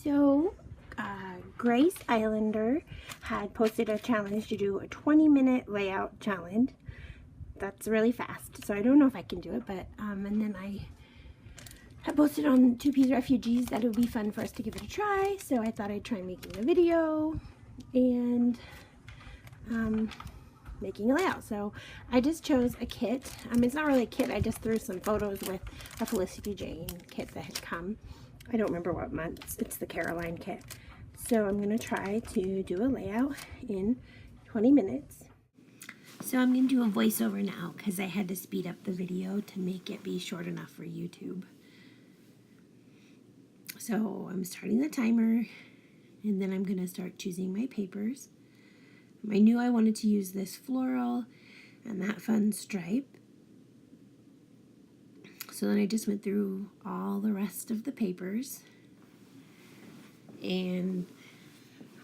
So, Grace Islander had posted a challenge to do a 20-minute layout challenge. That's really fast, so I don't know if I can do it, but, and then I had posted on 2P's Refugees that it would be fun for us to give it a try, so I thought I'd try making a video and making a layout. So I just chose a kit. It's not really a kit, I just threw some photos with a Felicity Jane kit that had come. I don't remember what month. It's the Caroline kit. So I'm going to try to do a layout in 20 minutes. So I'm going to do a voiceover now because I had to speed up the video to make it be short enough for YouTube. So I'm starting the timer, and then I'm going to start choosing my papers. I knew I wanted to use this floral and that fun stripe. So then I just went through all the rest of the papers and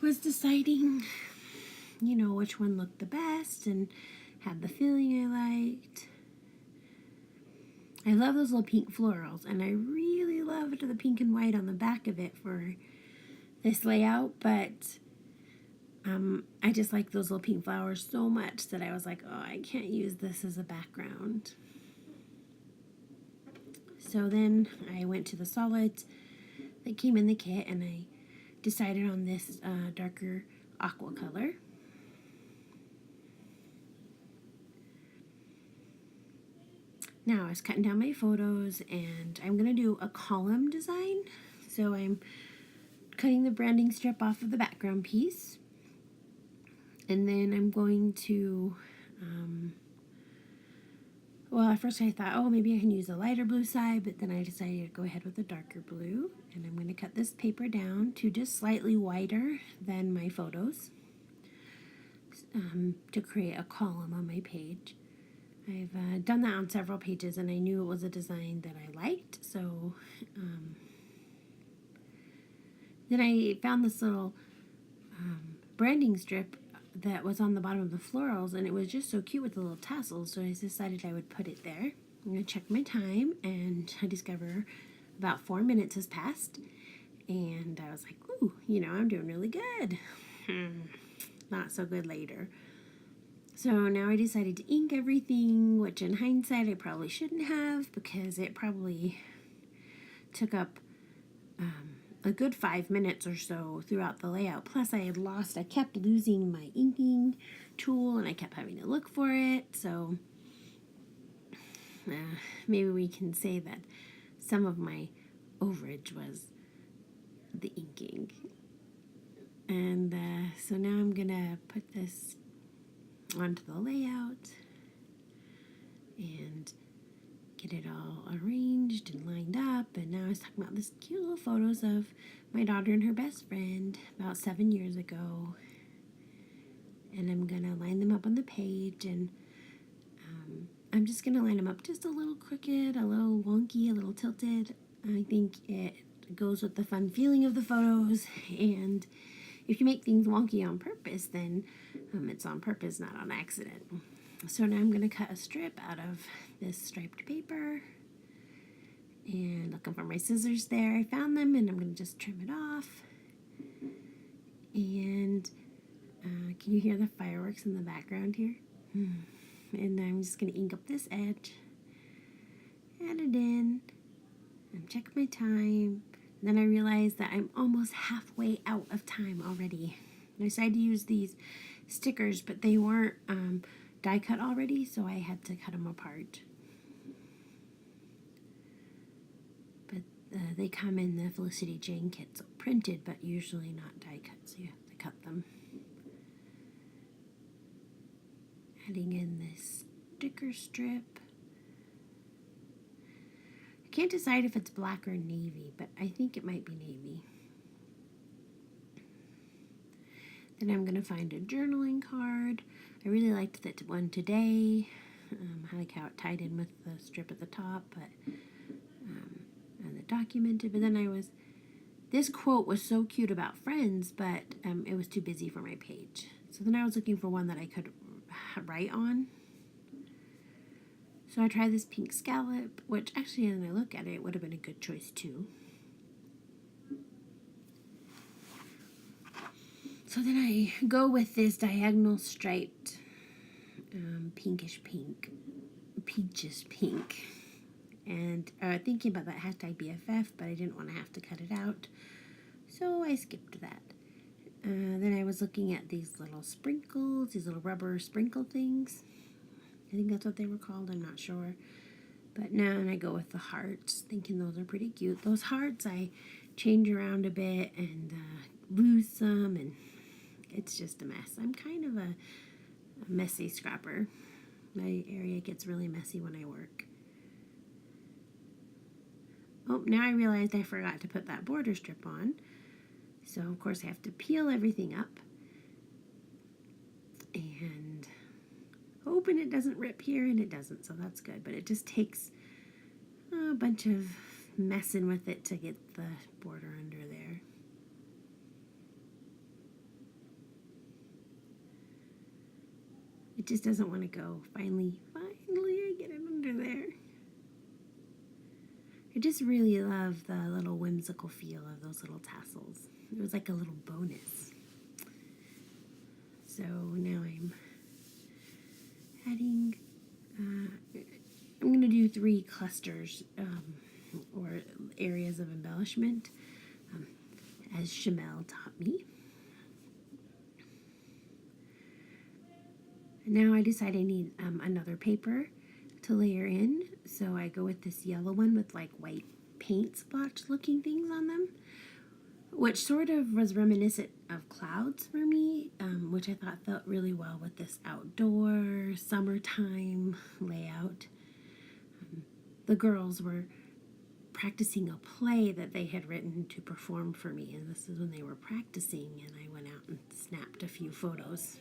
was deciding, which one looked the best and had the feeling I liked. I love those little pink florals, and I really loved the pink and white on the back of it for this layout, but I just like those little pink flowers so much that I was like, oh, I can't use this as a background. So then I went to the solids that came in the kit, and I decided on this darker aqua color. Now I was cutting down my photos, and I'm going to do a column design. So I'm cutting the branding strip off of the background piece. And then I'm going to, well, at first I thought, oh, maybe I can use the lighter blue side, but then I decided to go ahead with the darker blue. And I'm going to cut this paper down to just slightly wider than my photos to create a column on my page. I've done that on several pages, and I knew it was a design that I liked. So then I found this little branding strip that was on the bottom of the florals, and it was just so cute with the little tassels, so I decided I would put it there. I'm going to check my time, and I discover about 4 minutes has passed, and I was like, ooh, I'm doing really good. Not so good later. So now I decided to ink everything, which in hindsight I probably shouldn't have, because it probably took up a good 5 minutes or so throughout the layout. Plus I kept losing my inking tool, and I kept having to look for it. So maybe we can say that some of my overage was the inking. And so now I'm gonna put this onto the layout and get it all arranged and lined up. And now I was talking about this cute little photos of my daughter and her best friend about 7 years ago, and I'm gonna line them up on the page, and I'm just gonna line them up just a little crooked, a little wonky, a little tilted. I think it goes with the fun feeling of the photos, and if you make things wonky on purpose, then it's on purpose, not on accident. So now I'm going to cut a strip out of this striped paper, and looking for my scissors there. I found them, and I'm going to just trim it off. And can you hear the fireworks in the background here? And I'm just going to ink up this edge, add it in, and check my time. And then I realized that I'm almost halfway out of time already. I decided to use these stickers, but they weren't die cut already, so I had to cut them apart. But they come in the Felicity Jane kits, printed, but usually not die cut, so you have to cut them. Adding in this sticker strip. I can't decide if it's black or navy, but I think it might be navy. Then I'm going to find a journaling card. I really liked that one today. I like how it tied in with the strip at the top, but and the documented. But then this quote was so cute about friends, but it was too busy for my page. So then I was looking for one that I could write on. So I tried this pink scallop, which actually, when I look at it, it would have been a good choice too. So then I go with this diagonal striped pinkish pink, peaches pink. And thinking about that hashtag BFF, but I didn't want to have to cut it out. So I skipped that. Then I was looking at these little sprinkles, these little rubber sprinkle things. I think that's what they were called, I'm not sure. But now I go with the hearts, thinking those are pretty cute. Those hearts I change around a bit and lose some, and it's just a mess. I'm kind of a messy scrapper. My area gets really messy when I work. Oh, now I realized I forgot to put that border strip on. So, of course, I have to peel everything up and hoping it doesn't rip here, and it doesn't, so that's good. But it just takes a bunch of messing with it to get the border under there. It just doesn't want to go. Finally, I get it under there. I just really love the little whimsical feel of those little tassels. It was like a little bonus. So now I'm adding, I'm going to do 3 clusters or areas of embellishment as Shamel taught me. Now I decide I need another paper to layer in, so I go with this yellow one with like white paint splotch looking things on them, which sort of was reminiscent of clouds for me, which I thought felt really well with this outdoor summertime layout. The girls were practicing a play that they had written to perform for me, and this is when they were practicing, and I went out and snapped a few photos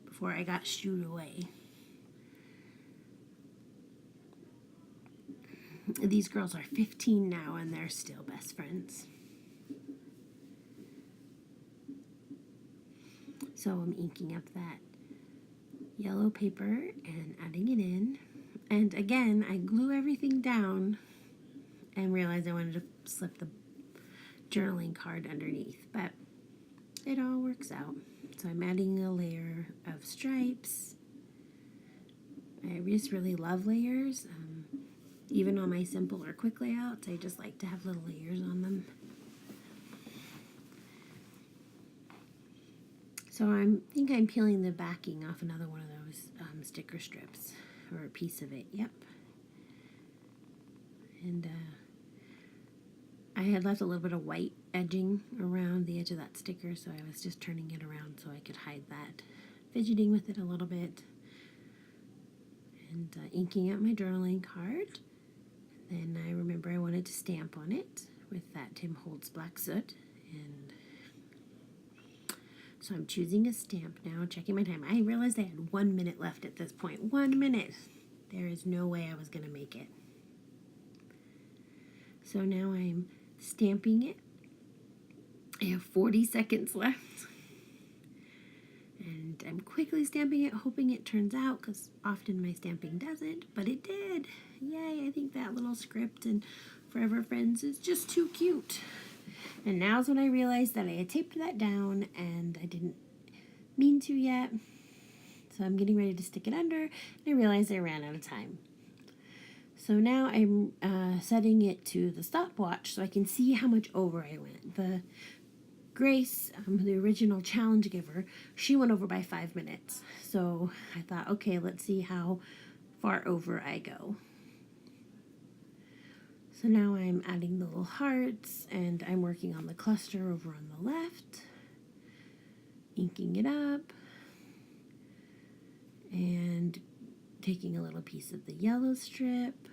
before I got shooed away. These girls are 15 now, and they're still best friends. So I'm inking up that yellow paper and adding it in. And again, I glue everything down and realized I wanted to slip the journaling card underneath, but it all works out. So I'm adding a layer of stripes. I just really love layers. Even on my simple or quick layouts, I just like to have little layers on them. So I think I'm peeling the backing off another one of those sticker strips, or a piece of it, yep. And I had left a little bit of white edging around the edge of that sticker, so I was just turning it around so I could hide that, fidgeting with it a little bit, and inking out my journaling card. Then I remember I wanted to stamp on it with that Tim Holtz black soot, and so I'm choosing a stamp now, checking my time. I realized I had 1 minute left at this point. 1 minute! There is no way I was going to make it. So now I'm stamping it. I have 40 seconds left. And I'm quickly stamping it, hoping it turns out, because often my stamping doesn't, but it did. Yay, I think that little script and Forever Friends is just too cute. And now's when I realized that I had taped that down and I didn't mean to yet. So I'm getting ready to stick it under, and I realized I ran out of time. So now I'm setting it to the stopwatch so I can see how much over I went. The Grace, the original challenge giver, she went over by 5 minutes. So I thought, okay, let's see how far over I go. So now I'm adding the little hearts, and I'm working on the cluster over on the left, inking it up, and taking a little piece of the yellow strip,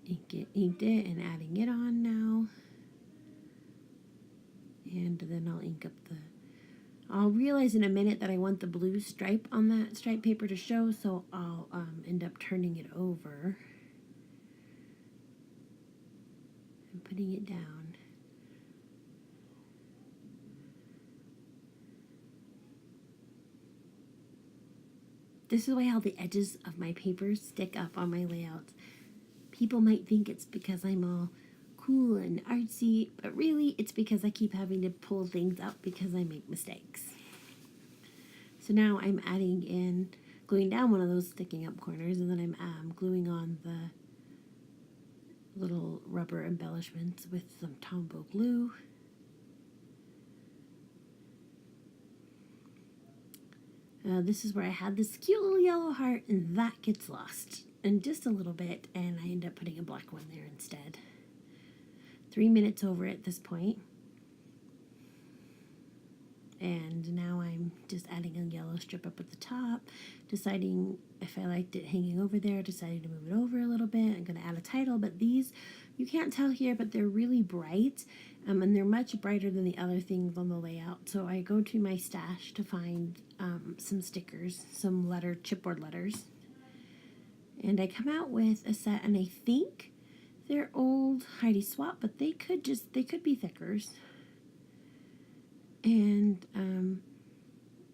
inked it, and adding it on now. And then I'll ink up I'll realize in a minute that I want the blue stripe on that stripe paper to show, so I'll end up turning it over and putting it down. This is why all the edges of my papers stick up on my layouts. People might think it's because I'm all cool and artsy, but really it's because I keep having to pull things out because I make mistakes. So now I'm adding in, gluing down one of those sticking up corners, and then I'm gluing on the little rubber embellishments with some Tombow glue. This is where I had this cute little yellow heart, and that gets lost in just a little bit, and I end up putting a black one there instead. 3 minutes over at this point. And now I'm just adding a yellow strip up at the top, deciding if I liked it hanging over there, deciding to move it over a little bit. I'm going to add a title, but these, you can't tell here, but they're really bright, and they're much brighter than the other things on the layout. So I go to my stash to find some stickers, some chipboard letters, and I come out with a set, and I think they're old Heidi Swap, but they could be thickers. And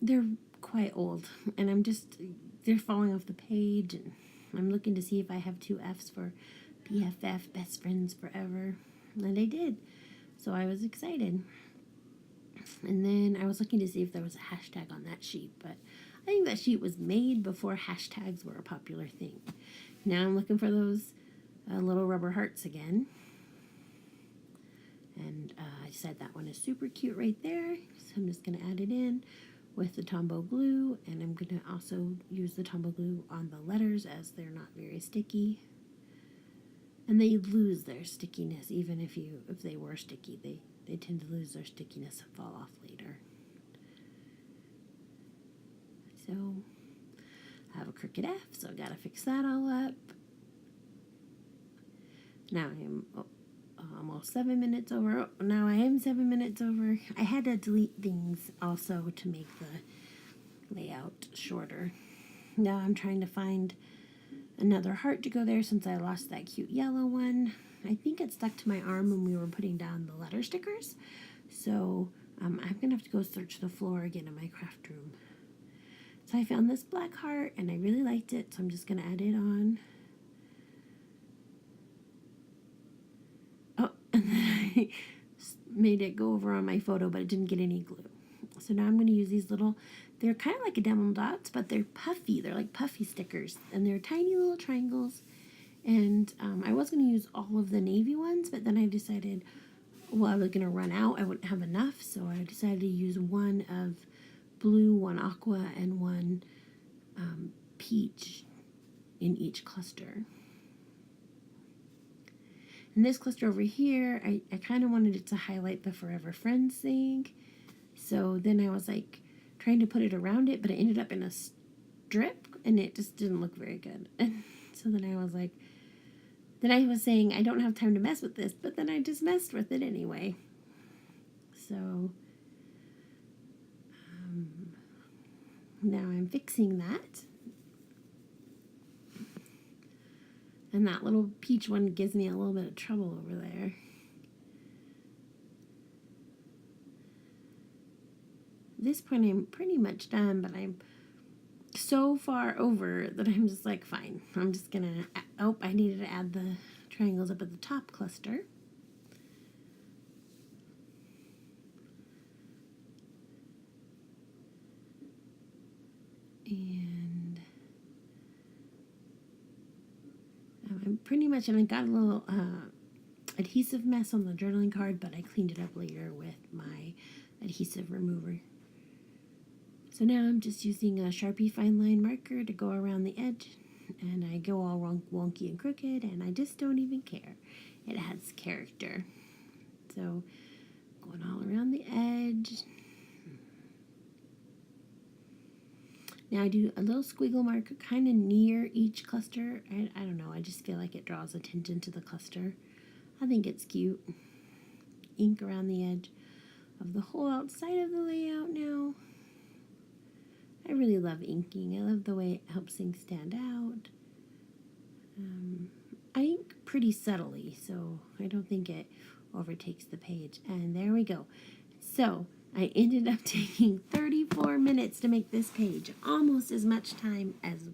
they're quite old, and they're falling off the page, and I'm looking to see if I have 2 F's for BFF, Best Friends Forever, and I did, so I was excited. And then I was looking to see if there was a hashtag on that sheet, but I think that sheet was made before hashtags were a popular thing. Now I'm looking for those little rubber hearts again. And I said that one is super cute right there, so I'm just going to add it in with the Tombow glue, and I'm going to also use the Tombow glue on the letters as they're not very sticky. And they lose their stickiness, even if they were sticky, they tend to lose their stickiness and fall off later. So I have a crooked F, so I got to fix that all up. Now I'm almost 7 minutes over. Now I am 7 minutes over. I had to delete things also to make the layout shorter. Now I'm trying to find another heart to go there since I lost that cute yellow one. I think it stuck to my arm when we were putting down the letter stickers. So I'm going to have to go search the floor again in my craft room. So I found this black heart and I really liked it, so I'm just going to add it on. And then I made it go over on my photo, but it didn't get any glue. So now I'm going to use these little, they're kind of like Enamel dots, but they're puffy. They're like puffy stickers, and they're tiny little triangles. And I was going to use all of the navy ones, but then I decided, well, I was going to run out. I wouldn't have enough, so I decided to use one of blue, one aqua, and one peach in each cluster. And this cluster over here, I kind of wanted it to highlight the Forever Friends thing. So then I was like trying to put it around it, but it ended up in a strip and it just didn't look very good. And so then I was like, then I was saying I don't have time to mess with this, but then I just messed with it anyway. So now I'm fixing that. And that little peach one gives me a little bit of trouble over there. At this point, I'm pretty much done, but I'm so far over that I'm just like, fine. I'm just gonna, oh, I needed to add the triangles up at the top cluster. And I'm pretty much, and I got a little adhesive mess on the journaling card, but I cleaned it up later with my adhesive remover. So now I'm just using a Sharpie fine line marker to go around the edge, and I go all wonky and crooked, and I just don't even care. It adds character. So going all around the edge. Now I do a little squiggle mark kind of near each cluster. I don't know, I just feel like it draws attention to the cluster. I think it's cute. Ink around the edge of the whole outside of the layout now. I really love inking. I love the way it helps things stand out. I ink pretty subtly, so I don't think it overtakes the page. And there we go. So I ended up taking 34 minutes to make this page, almost as much time as